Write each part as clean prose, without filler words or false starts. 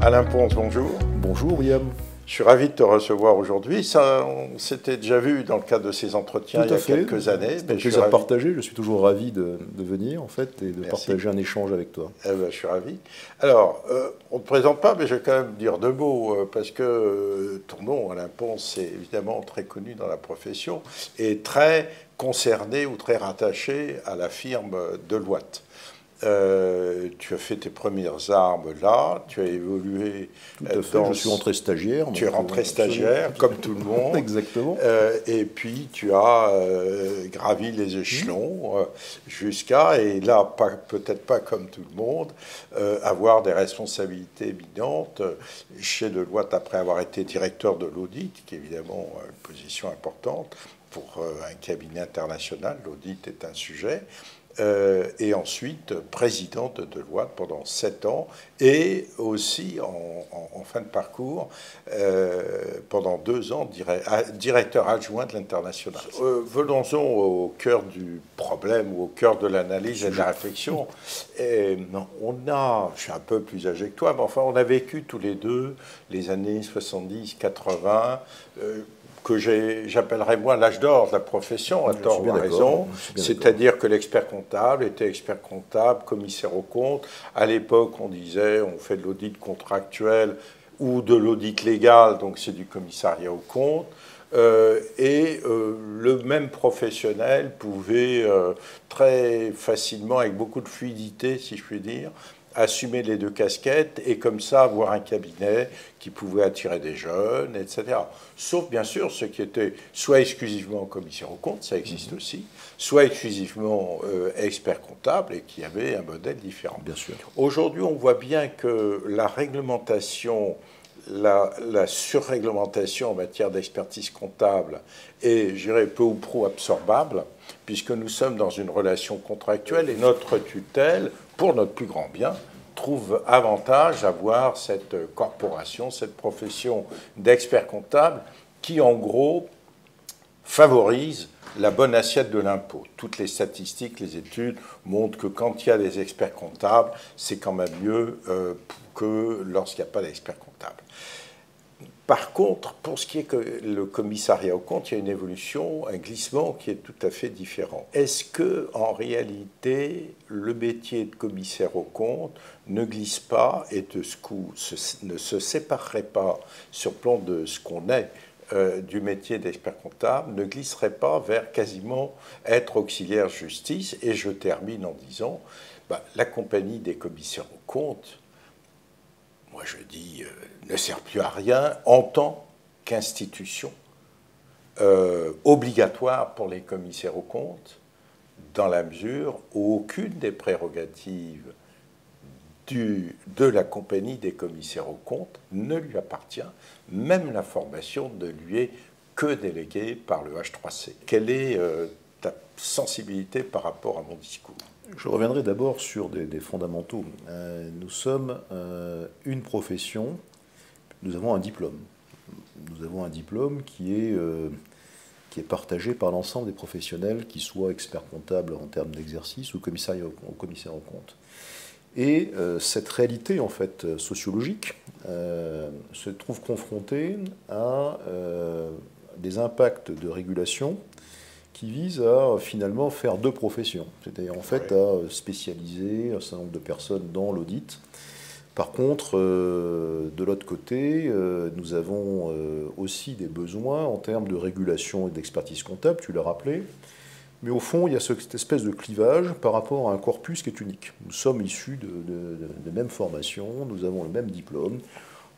Alain Ponce, bonjour. Bonjour William. Je suis ravi de te recevoir aujourd'hui. Ça, on s'était déjà vu dans le cadre de ces entretiens il y a quelques années. C'est un plaisir partagé. Je suis toujours ravi de venir en fait et de partager un échange avec toi. Eh ben, je suis ravi. Alors, on ne te présente pas, mais je vais quand même dire deux mots parce que ton nom, Alain Ponce, est évidemment très connu dans la profession et très concerné ou très rattaché à la firme Deloitte. Tu as fait tes premières armes là, tu as évolué. Tout à fait, je suis rentré stagiaire. Tu es rentré stagiaire, comme tout le monde. Exactement. Et puis tu as gravi les échelons jusqu'à, et là, peut-être pas comme tout le monde, avoir des responsabilités éminentes chez Deloitte après avoir été directeur de l'audit, qui est évidemment une position importante pour un cabinet international. L'audit est un sujet. Et ensuite président de Deloitte pendant 7 ans et aussi en fin de parcours pendant 2 ans directeur adjoint de l'international. Venons-en au cœur du problème ou au cœur de l'analyse et de la réflexion. Et je suis un peu plus âgé que toi, mais enfin on a vécu tous les deux les années 70-80. Que j'appellerais moi l'âge d'or de la profession, à tort ou à raison. C'est-à-dire que l'expert comptable était expert comptable, commissaire aux comptes. À l'époque, on disait on fait de l'audit contractuel ou de l'audit légal, donc c'est du commissariat aux comptes. Le même professionnel pouvait très facilement, avec beaucoup de fluidité, si je puis dire, assumer les deux casquettes et comme ça avoir un cabinet qui pouvait attirer des jeunes, etc. Sauf bien sûr ceux qui étaient soit exclusivement commissaires aux comptes, ça existe aussi, soit exclusivement experts comptables et qui avaient un modèle différent. Bien sûr. Aujourd'hui, on voit bien que la réglementation, la surréglementation en matière d'expertise comptable est, je dirais, peu ou prou absorbable, puisque nous sommes dans une relation contractuelle et notre tutelle, pour notre plus grand bien, trouve avantage à voir cette corporation, cette profession d'expert comptable qui, en gros, favorise la bonne assiette de l'impôt. Toutes les statistiques, les études montrent que quand il y a des experts comptables, c'est quand même mieux que lorsqu'il n'y a pas d'experts comptables. Par contre, pour ce qui est que le commissariat aux comptes, il y a une évolution, un glissement qui est tout à fait différent. Est-ce que, en réalité, le métier de commissaire aux comptes ne glisse pas et ne se séparerait pas sur le plan de ce qu'on est du métier d'expert comptable, ne glisserait pas vers quasiment être auxiliaire justice? Et je termine en disant, la compagnie des commissaires aux comptes, moi je dis, ne sert plus à rien en tant qu'institution obligatoire pour les commissaires aux comptes, dans la mesure où aucune des prérogatives de la compagnie des commissaires aux comptes ne lui appartient, même la formation ne lui est que déléguée par le H3C. Quelle est ta sensibilité par rapport à mon discours ? Je reviendrai d'abord sur des fondamentaux. Nous sommes une profession, nous avons un diplôme. Nous avons un diplôme qui est partagé par l'ensemble des professionnels, qui soient experts comptables en termes d'exercice ou commissaires aux comptes. Et cette réalité en fait sociologique se trouve confrontée à des impacts de régulation qui visent à finalement faire deux professions, c'est-à-dire en fait à spécialiser un certain nombre de personnes dans l'audit. Par contre, de l'autre côté, nous avons aussi des besoins en termes de régulation et d'expertise comptable, tu l'as rappelé. Mais au fond, il y a cette espèce de clivage par rapport à un corpus qui est unique. Nous sommes issus de mêmes formations, nous avons le même diplôme.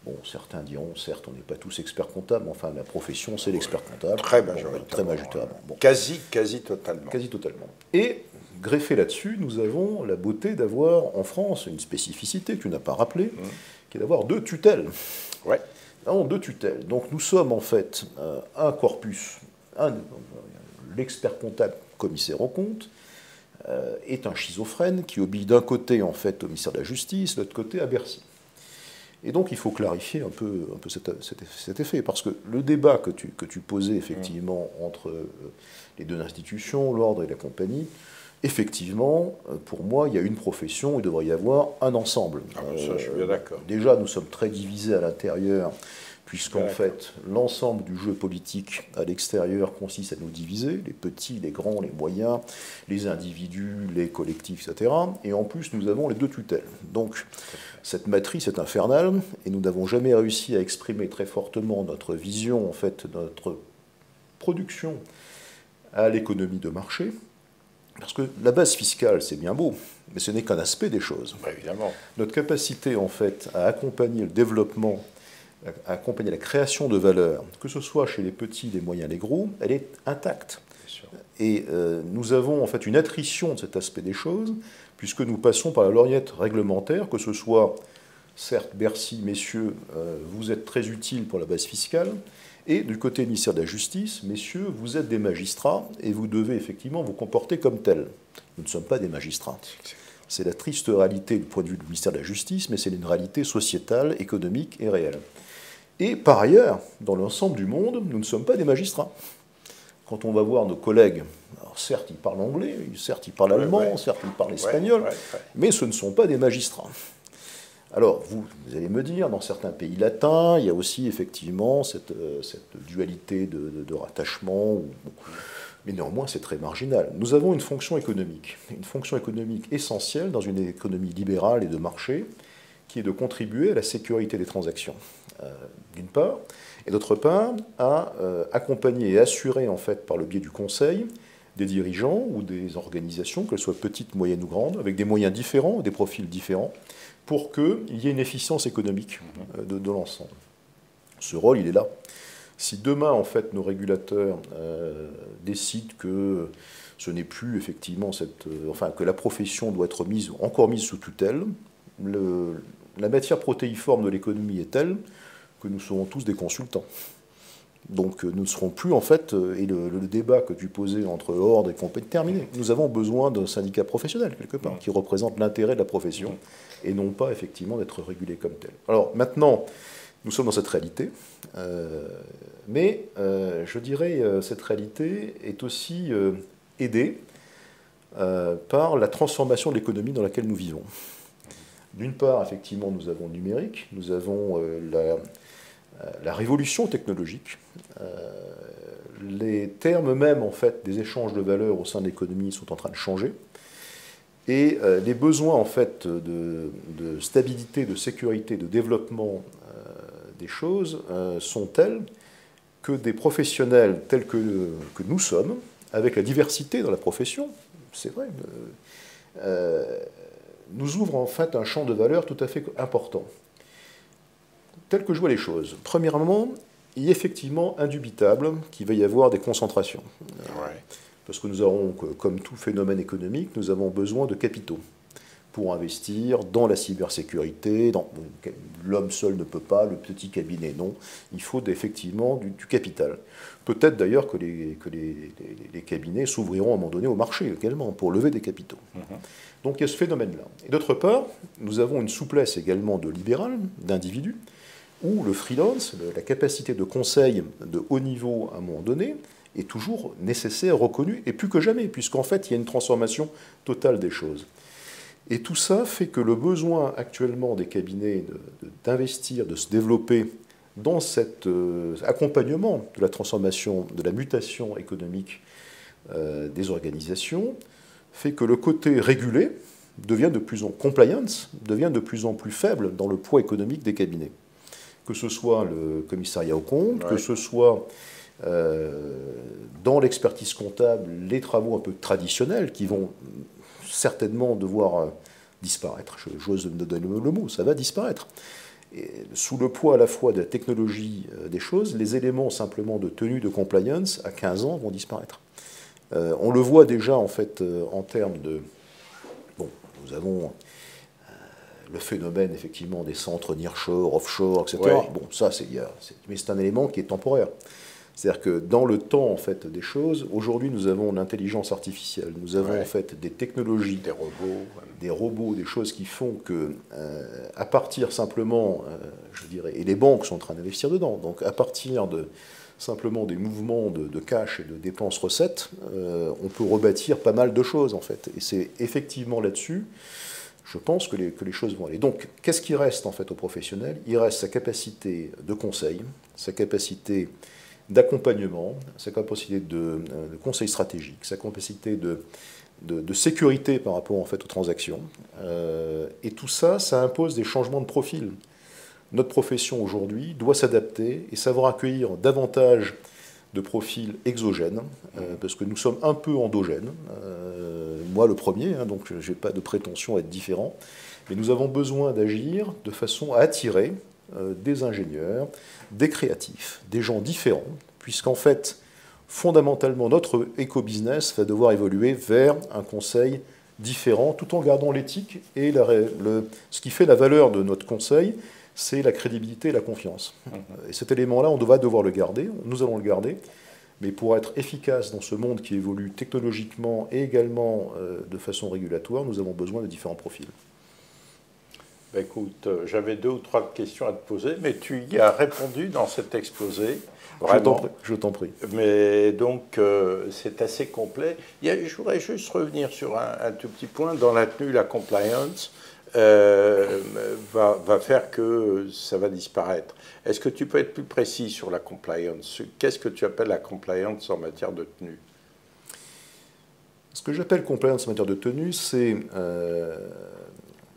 Bon, certains diront, certes, on n'est pas tous experts comptables, mais enfin, la profession, c'est l'expert comptable. Très majoritairement. Bon. Quasi totalement. Quasi totalement. Et greffé là-dessus, nous avons la beauté d'avoir en France une spécificité que tu n'as pas rappelée, qui est d'avoir deux tutelles. Ouais. Non, deux tutelles. Donc nous sommes en fait un corpus, l'expert comptable commissaire aux comptes, est un schizophrène qui obéit d'un côté en fait au ministère de la Justice, de l'autre côté à Bercy. Et donc il faut clarifier un peu cet effet, parce que le débat que tu posais effectivement entre les deux institutions, l'ordre et la compagnie, effectivement, pour moi, il y a une profession où il devrait y avoir un ensemble. Ça, je suis bien d'accord. Déjà, nous sommes très divisés à l'intérieur, puisqu'en fait, l'ensemble du jeu politique à l'extérieur consiste à nous diviser, les petits, les grands, les moyens, les individus, les collectifs, etc. Et en plus, nous avons les deux tutelles. Donc, cette matrice est infernale, et nous n'avons jamais réussi à exprimer très fortement notre vision, en fait, notre production à l'économie de marché. Parce que la base fiscale, c'est bien beau, mais ce n'est qu'un aspect des choses. Bah, évidemment. Notre capacité, en fait, à accompagner le développement, à accompagner la création de valeur, que ce soit chez les petits, les moyens, les gros, elle est intacte. Et nous avons, en fait, une attrition de cet aspect des choses, puisque nous passons par la lorgnette réglementaire, que ce soit, certes, Bercy, messieurs, vous êtes très utiles pour la base fiscale, et du côté du ministère de la Justice, messieurs, vous êtes des magistrats et vous devez effectivement vous comporter comme tels. Nous ne sommes pas des magistrats. C'est la triste réalité du point de vue du ministère de la Justice, mais c'est une réalité sociétale, économique et réelle. Et par ailleurs, dans l'ensemble du monde, nous ne sommes pas des magistrats. Quand on va voir nos collègues, alors certes ils parlent anglais, certes ils parlent allemand, certes ils parlent espagnol, mais ce ne sont pas des magistrats. Alors, vous allez me dire, dans certains pays latins, il y a aussi effectivement cette dualité de rattachement, mais néanmoins c'est très marginal. Nous avons une fonction économique essentielle dans une économie libérale et de marché, qui est de contribuer à la sécurité des transactions, d'une part, et d'autre part, à accompagner et assurer, en fait, par le biais du conseil, des dirigeants ou des organisations, qu'elles soient petites, moyennes ou grandes, avec des moyens différents, des profils différents, pour qu'il y ait une efficience économique de l'ensemble. Ce rôle, il est là. Si demain, en fait, nos régulateurs décident que ce n'est plus effectivement que la profession doit être encore mise sous tutelle, la matière protéiforme de l'économie est telle que nous serons tous des consultants. Donc nous ne serons plus, en fait, et le débat que tu posais entre ordre et compétence, terminé. Nous avons besoin d'un syndicat professionnel, quelque part, qui représente l'intérêt de la profession, et non pas, effectivement, d'être régulé comme tel. Alors, maintenant, nous sommes dans cette réalité, mais je dirais, cette réalité est aussi aidée par la transformation de l'économie dans laquelle nous vivons. D'une part, effectivement, nous avons le numérique, nous avons la révolution technologique. Les termes même, en fait, des échanges de valeurs au sein de l'économie sont en train de changer. Et les besoins, en fait, de stabilité, de sécurité, de développement des choses sont tels que des professionnels tels que nous sommes, avec la diversité dans la profession, c'est vrai, nous ouvrent en fait un champ de valeurs tout à fait important. Tel que je vois les choses. Premièrement, il est effectivement indubitable qu'il va y avoir des concentrations. Parce que nous aurons, comme tout phénomène économique, nous avons besoin de capitaux pour investir dans la cybersécurité. L'homme seul ne peut pas, le petit cabinet non. Il faut effectivement du capital. Peut-être d'ailleurs que les cabinets s'ouvriront à un moment donné au marché également pour lever des capitaux. Donc il y a ce phénomène-là. Et d'autre part, nous avons une souplesse également de libéral, d'individus, où le freelance, la capacité de conseil de haut niveau à un moment donné, est toujours nécessaire, reconnu, et plus que jamais, puisqu'en fait, il y a une transformation totale des choses. Et tout ça fait que le besoin actuellement des cabinets d'investir, de se développer dans cet accompagnement de la transformation, de la mutation économique des organisations, fait que le côté régulé devient de plus en compliance, devient de plus en plus faible dans le poids économique des cabinets. Que ce soit le commissariat aux comptes, que ce soit dans l'expertise comptable, les travaux un peu traditionnels qui vont certainement devoir disparaître. J'ose me donner le mot, ça va disparaître. Et sous le poids à la fois de la technologie des choses, les éléments simplement de tenue de compliance à 15 ans vont disparaître. On le voit déjà en fait en termes de... Bon, nous avons le phénomène effectivement des centres nearshore, offshore, etc. Bon, ça mais c'est un élément qui est temporaire. C'est-à-dire que dans le temps en fait des choses, aujourd'hui nous avons l'intelligence artificielle, nous avons en fait des technologies, des robots, des choses qui font que à partir simplement, je dirais, et les banques sont en train d'investir dedans. Donc à partir de simplement des mouvements de cash et de dépenses-recettes, on peut rebâtir pas mal de choses, en fait. Et c'est effectivement là-dessus, je pense que les choses vont aller. Donc, qu'est-ce qui reste, en fait, au professionnel? Il reste sa capacité de conseil, sa capacité d'accompagnement, sa capacité de conseil stratégique, sa capacité de sécurité par rapport, en fait, aux transactions. Et tout ça, ça impose des changements de profil. Notre profession aujourd'hui doit s'adapter et savoir accueillir davantage de profils exogènes, parce que nous sommes un peu endogènes. Moi le premier, hein, donc je n'ai pas de prétention à être différent, mais nous avons besoin d'agir de façon à attirer des ingénieurs, des créatifs, des gens différents, puisqu'en fait, fondamentalement, notre éco-business va devoir évoluer vers un conseil différent, tout en gardant l'éthique et ce qui fait la valeur de notre conseil, c'est la crédibilité et la confiance. Et cet élément-là, on va devoir le garder, nous allons le garder, mais pour être efficace dans ce monde qui évolue technologiquement et également de façon régulatoire, nous avons besoin de différents profils. Ben écoute, j'avais 2 ou 3 questions à te poser, mais tu y as répondu dans cet exposé. Vraiment. Je t'en prie. Mais donc, c'est assez complet. Je voudrais juste revenir sur un tout petit point. Dans la tenue, la compliance va faire que ça va disparaître. Est-ce que tu peux être plus précis sur la compliance? Qu'est-ce que tu appelles la compliance en matière de tenue? Ce que j'appelle compliance en matière de tenue, c'est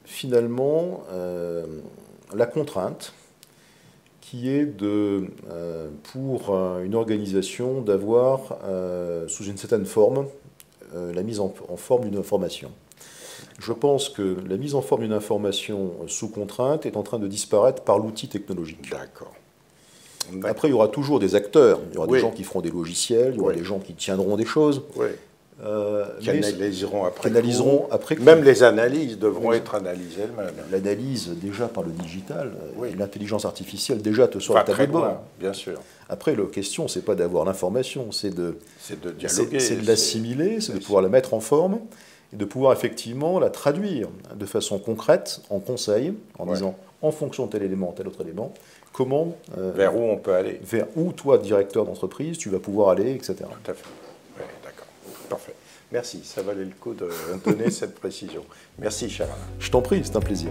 finalement la contrainte qui est pour une organisation d'avoir, sous une certaine forme, la mise en forme d'une information. Je pense que la mise en forme d'une information sous contrainte est en train de disparaître par l'outil technologique. D'accord. Après, il y aura toujours des acteurs. Il y aura oui. des gens qui feront des logiciels, il y aura des gens qui tiendront des choses. Oui. Qui analyseront après. Même les analyses devront être analysées elles-mêmes. L'analyse, déjà par le digital, l'intelligence artificielle, déjà te sort le tableau de bord. Bien sûr. Après, la question, c'est pas d'avoir l'information, c'est de dialoguer. C'est de l'assimiler, c'est de pouvoir la mettre en forme et de pouvoir effectivement la traduire de façon concrète en conseil, en disant, en fonction de tel élément, tel autre élément, comment... vers où on peut aller. Vers où, toi, directeur d'entreprise, tu vas pouvoir aller, etc. Tout à fait. Oui, d'accord. Parfait. Merci, ça valait le coup de donner cette précision. Merci, Charles. Je t'en prie, c'est un plaisir.